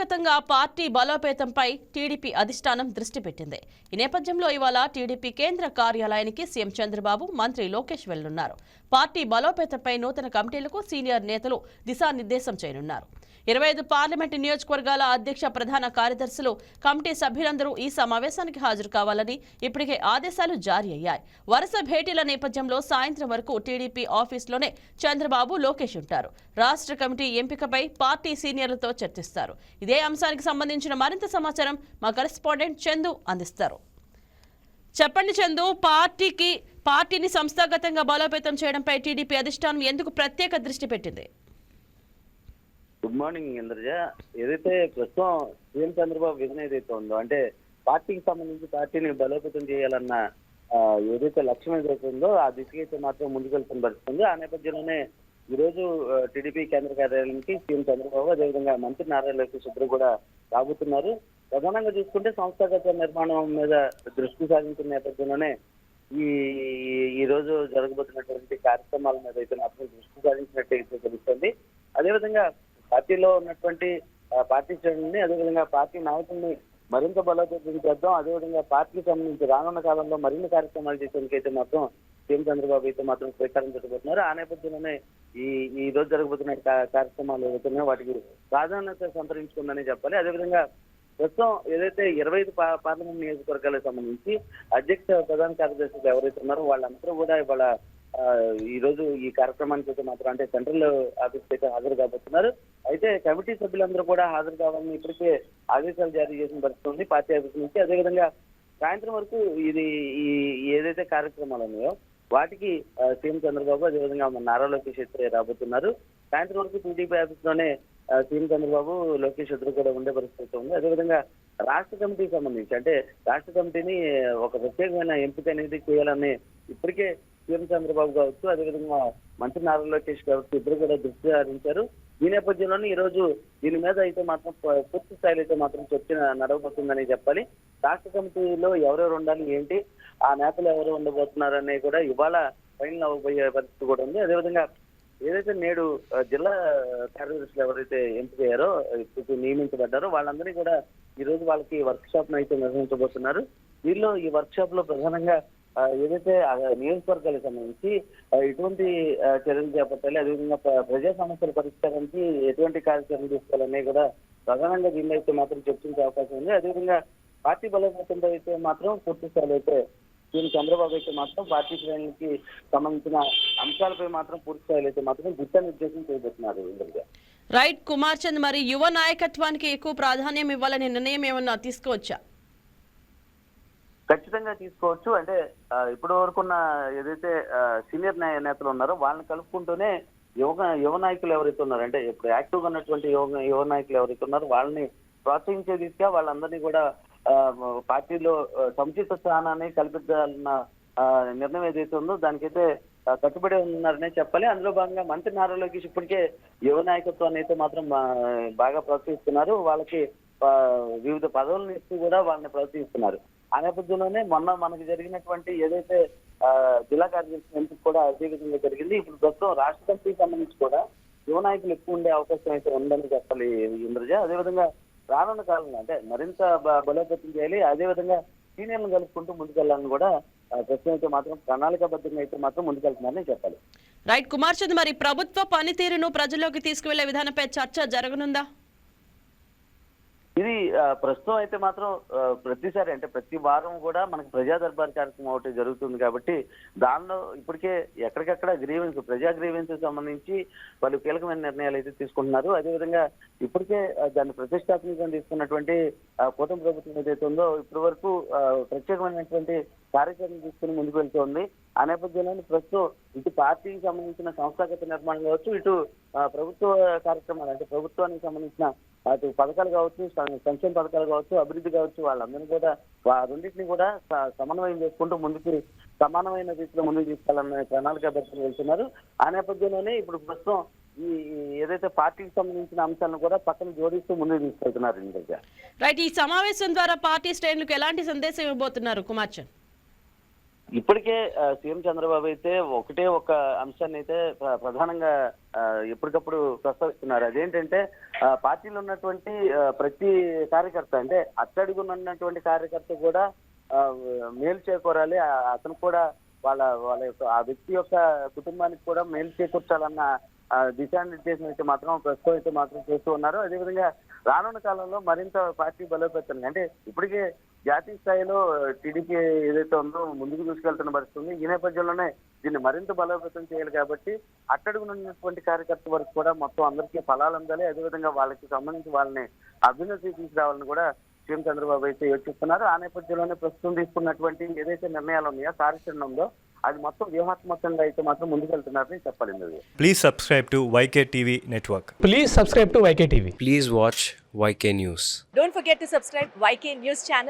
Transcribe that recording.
సంస్థాగతంగా party బలోపేతంపై TDP అధిష్టానం దృష్టి పెట్టింది. ఈ నేపథ్యంలో ఇవాళ టీడీపీ కేంద్ర కార్యాలయానికి సీఎం చంద్రబాబు, మంత్రి లోకేష్ వెళ్లనున్నారు. పార్టీ బలోపేతంపై నూతన కమిటీలకు సీనియర్ నేతలు దిశానిర్దేశం చేయనున్నారు. 25 పార్లమెంటు నియోజకవర్గాల అధ్యక్ష ప్రధాన కార్యదర్శులు, కమిటీ సభ్యులందరూ ఈ సమావేశానికి హాజరు కావాలని ఇప్పటికే ఆదేశాలు జారీ అయ్యాయి. వరుస భేటీల నేపథ్యంలో సాయంత్రం వరకు టీడీపీ ఆఫీసులోనే చంద్రబాబు, లోకేష్ ఉంటారు. రాష్ట్ర కమిటీ ఎంపికపై పార్టీ సీనియర్లతో చర్చిస్తారు. ఇదే అంశానికి సంబంధించిన మరింత సమాచారం మా కరెస్పాండెంట్ చందు అందిస్తారు. చెప్పండి చందు, పార్టీని సంస్థాగతంగా బలోపేతం చేయడంపై టీడీపీ అధిష్టానం ఎందుకు ప్రత్యేక దృష్టి పెట్టింది? Good morning Indraja. ఏదైతే ప్రస్తుతం సీఎం చంద్రబాబు విజన్ ఏదైతే ఉందో, అంటే పార్టీకి సంబంధించి పార్టీని బలోపేతం చేయాలన్న ఏదైతే లక్ష్యం ఏదైతే ఉందో ఆ దిశగా అయితే మాత్రం ముందుకెళ్తున్న పరిస్థితుంది. ఆ నేపథ్యంలోనే ఈ రోజు టీడీపీ కేంద్ర కార్యాలయానికి సీఎం చంద్రబాబు, అదేవిధంగా మంత్రి నారా లోకేష్ ఇద్దరు కూడా రాబోతున్నారు. ప్రధానంగా చూసుకుంటే సంస్థాగత నిర్మాణం మీద దృష్టి సాధించిన నేపథ్యంలోనే ఈ రోజు జరగబోతున్నటువంటి కార్యక్రమాల మీద అయితే మాత్రం దృష్టి సాధించినట్టు తెలుస్తుంది. అదేవిధంగా పార్టీలో ఉన్నటువంటి పార్టీ శ్రేణుల్ని, అదేవిధంగా పార్టీ నాయకుల్ని మరింత బలోపేతం చేద్దాం, అదేవిధంగా పార్టీకి సంబంధించి రానున్న కాలంలో మరిన్ని కార్యక్రమాలు చేసేందుకు అయితే మాత్రం సీఎం చంద్రబాబు అయితే మాత్రం శ్రీకారం చుట్టబోతున్నారు. ఆ నేపథ్యంలోనే ఈ రోజు జరగబోతున్న కార్యక్రమాలు ఏవైతున్నాయో వాటికి ప్రాధాన్యత సంతరించుకుందని చెప్పాలి. అదేవిధంగా ప్రస్తుతం ఏదైతే 25 పార్లమెంట్ నియోజకవర్గాలకు సంబంధించి అధ్యక్ష ప్రధాన కార్యదర్శులు ఎవరైతే ఉన్నారో వాళ్ళందరూ కూడా ఇవాళ ఈ రోజు ఈ కార్యక్రమానికి అయితే మాత్రం, అంటే సెంట్రల్ ఆఫీస్ అయితే హాజరు కాబోతున్నారు. అయితే కమిటీ సభ్యులందరూ కూడా హాజరు కావాలని ఇప్పటికే ఆదేశాలు జారీ చేసిన పరిస్థితి ఉంది పార్టీ ఆఫీస్ నుంచి. అదేవిధంగా సాయంత్రం వరకు ఏదైతే కార్యక్రమాలు ఉన్నాయో వాటికి సీఎం చంద్రబాబు, అదేవిధంగా నారా లోకేష్ అయితే రాబోతున్నారు. సాయంత్రం వరకు టీడీపీ ఆఫీస్ లోనే సీఎం చంద్రబాబు, లోకేష్ ఇద్దరు కూడా ఉండే పరిస్థితి ఉంది. అదేవిధంగా రాష్ట్ర కమిటీకి సంబంధించి, అంటే రాష్ట్ర కమిటీని ఒక ప్రత్యేకమైన ఎంపిక అనేది చేయాలని ఇప్పటికే సీఎం చంద్రబాబు కావచ్చు, అదేవిధంగా మంత్రి నారా లోకేష్ కావచ్చు, ఇద్దరు కూడా దృష్టి సారించారు. ఈ నేపథ్యంలోనే ఈ రోజు దీని మీద అయితే మాత్రం పూర్తి స్థాయిలో అయితే మాత్రం చర్చ నడవబోతుందని చెప్పాలి. రాష్ట్ర కమిటీలో ఎవరెవరు ఉండాలి, ఏంటి, ఆ నేతలు ఎవరు ఉండబోతున్నారనే కూడా ఇవాళ ఫైనల్ అవ్వబోయే పరిస్థితి కూడా ఉంది. అదేవిధంగా ఏదైతే నేడు జిల్లా కార్యదర్శులు ఎవరైతే ఎంపికయ్యారో, ఇప్పుడు నియమించబడ్డారో వాళ్ళందరినీ కూడా ఈ రోజు వాళ్ళకి వర్క్ షాప్ అయితే నిర్వహించబోతున్నారు. దీనిలో ఈ వర్క్ షాప్ లో ప్రధానంగా ఏదైతే నియోజకవర్గాలకు సంబంధించి ఎటువంటి చర్యలు చేపట్టాలి, అదేవిధంగా ప్రజా సమస్యల పరిష్కారానికి ఎటువంటి కార్యక్రమాలు తీసుకోవాలనే కూడా ప్రధానంగా దీనిలో అయితే మాత్రం చర్చించే అవకాశం ఉంది. అదేవిధంగా పార్టీ బలోపేతంతో అయితే మాత్రం పూర్తి స్థాయిలో అయితే సీఎం చంద్రబాబు అయితే మాత్రం పార్టీ శ్రేణులకి సంబంధించిన అంశాలపై మాత్రం పూర్తి స్థాయిలో అయితే మాత్రం దిశానిర్దేశం చేయబోతున్నారు. రైట్ కుమార్ చంద్, మరి యువ నాయకత్వానికి ఎక్కువ ప్రాధాన్యం ఇవ్వాలనే నిర్ణయం ఏమన్నా తీసుకోవచ్చా? ఖచ్చితంగా తీసుకోవచ్చు. అంటే ఇప్పటి వరకున్న ఏదైతే సీనియర్ నేతలు ఉన్నారో వాళ్ళని కలుపుకుంటూనే యువ నాయకులు ఎవరైతే ఉన్నారో, అంటే ఇప్పుడు యాక్టివ్ గా ఉన్నటువంటి యువ నాయకులు ఎవరైతే ఉన్నారో వాళ్ళని ప్రోత్సహించే దిశగా వాళ్ళందరినీ కూడా పార్టీలో సముచిత స్థానాన్ని కల్పించాలన్న నిర్ణయం ఏదైతే ఉందో దానికైతే కట్టుబడి ఉన్నారనే చెప్పాలి. అందులో భాగంగా మంత్రి నారా లోకేష్ ఇప్పటికే యువ నాయకత్వాన్ని అయితే మాత్రం బాగా ప్రోత్సహిస్తున్నారు. వాళ్ళకి వివిధ పదవులను ఇస్తూ కూడా వాళ్ళని ప్రోత్సహిస్తున్నారు. ఆ నేపథ్యంలోనే మొన్న మనకి జరిగినటువంటి ఏదైతే జిల్లా కార్యదర్శి ఎంపిక కూడా అదే విధంగా జరిగింది. ఇప్పుడు ప్రస్తుతం రాష్ట్ర కమిటీకి సంబంధించి కూడా యువ నాయకులు ఎక్కువ ఉండే అవకాశం అయితే ఉందని చెప్పాలి ఇంద్రజ. అదేవిధంగా రానున్న కాలంలో అంటే మరింత బలోపేతం చేయాలి, అదేవిధంగా సీనియర్లను కలుపుకుంటూ ముందుకెళ్లాలని కూడా ప్రస్తుతం అయితే మాత్రం ప్రణాళికాబద్ధంగా అయితే మాత్రం ముందుకెళ్తున్నారని చెప్పాలి. రైట్ కుమార్ చంద్, మరి ప్రభుత్వ పనితీరును ప్రజల్లోకి తీసుకువెళ్లే విధానంపై చర్చ జరగనుందా? ఇది ప్రస్తుతం అయితే మాత్రం ప్రతిసారి, అంటే ప్రతి వారం కూడా మనకి ప్రజా దర్బార్ కార్యక్రమం ఒకటి జరుగుతుంది కాబట్టి దానిలో ఇప్పటికే ఎక్కడికక్కడ ప్రజా గ్రీవెన్స్ సంబంధించి వాళ్ళు కీలకమైన నిర్ణయాలు అయితే తీసుకుంటున్నారు. అదేవిధంగా ఇప్పటికే దాన్ని ప్రతిష్టాత్మకంగా తీసుకున్నటువంటి కూటమి ప్రభుత్వం ఏదైతే ఉందో ఇప్పటి వరకు ప్రత్యేకమైనటువంటి కార్యక్రమం తీసుకుని ముందుకు వెళ్తోంది. ఆ నేపథ్యంలో ప్రస్తుతం ఇటు పార్టీకి సంబంధించిన సంస్థాగత నిర్మాణం కావచ్చు, ఇటు ప్రభుత్వ కార్యక్రమాలు, అంటే ప్రభుత్వానికి సంబంధించిన అటు పథకాలు కావచ్చు, సంక్షేమ పథకాలు కావచ్చు, అభివృద్ధి కావచ్చు, వాళ్ళందరినీ కూడా రెండింటినీ కూడా సమన్వయం చేసుకుంటూ ముందుకు సమానమైన రీతిలో ముందుకు తీసుకెళ్లాలనే ప్రణాళికాబద్ధంగా వెళ్తున్నారు. ఆ నేపథ్యంలోనే ఇప్పుడు ప్రస్తుతం ఏదైతే పార్టీకి సంబంధించిన అంశాలను కూడా పక్కన జోడిస్తూ ముందుకు తీసుకెళ్తున్నారు. రైట్, ఈ సమావేశం ద్వారా పార్టీ శ్రేణులకు ఎలాంటి సందేశం ఇవ్వబోతున్నారు కుమార్ చంద్? ఇప్పటికే సీఎం చంద్రబాబు అయితే ఒకటే ఒక అంశాన్ని అయితే ప్రధానంగా ఎప్పటికప్పుడు ప్రస్తావిస్తున్నారు. అదేంటంటే పార్టీలో ఉన్నటువంటి ప్రతి కార్యకర్త, అంటే అట్టడుగున్నటువంటి కార్యకర్త కూడా మేలు చేకూరాలి, అతను కూడా వాళ్ళ యొక్క ఆ వ్యక్తి యొక్క కుటుంబానికి కూడా మేలు చేకూర్చాలన్న దిశానిర్దేశం అయితే మాత్రం ప్రస్తుతం అయితే మాత్రం చేస్తూ ఉన్నారు. అదేవిధంగా రానున్న కాలంలో మరింత పార్టీ బలోపేతం, అంటే ఇప్పటికే జాతీయ స్థాయిలో టీడీపీ ఏదైతే ఉందో ముందుకు తీసుకెళ్తున్న పరిస్థితుంది. ఈ నేపథ్యంలోనే దీన్ని మరింత బలోపేతం చేయాలి కాబట్టి అట్టడుగునున్నటువంటి కార్యకర్త వరకు కూడా మొత్తం అందరికీ ఫలాలు అందాలి, అదేవిధంగా వాళ్ళకి సంబంధించి వాళ్ళని అభ్యున్నతి తీసుకురావాలని కూడా సీఎం చంద్రబాబు అయితే యోచిస్తున్నారు. ఆ నేపథ్యంలోనే ప్రస్తుతం తీసుకున్నటువంటి ఏదైతే నిర్ణయాలు ఉన్నాయో, కార్యాచరణ ఉందో అది మొత్తం వ్యూహాత్మకంగా అయితే మాత్రం ముందుకెళ్తున్నారని చెప్పాలి. Please subscribe to YK TV Network. Please subscribe to YK TV. Please watch YK News. Don't forget to subscribe YK News channel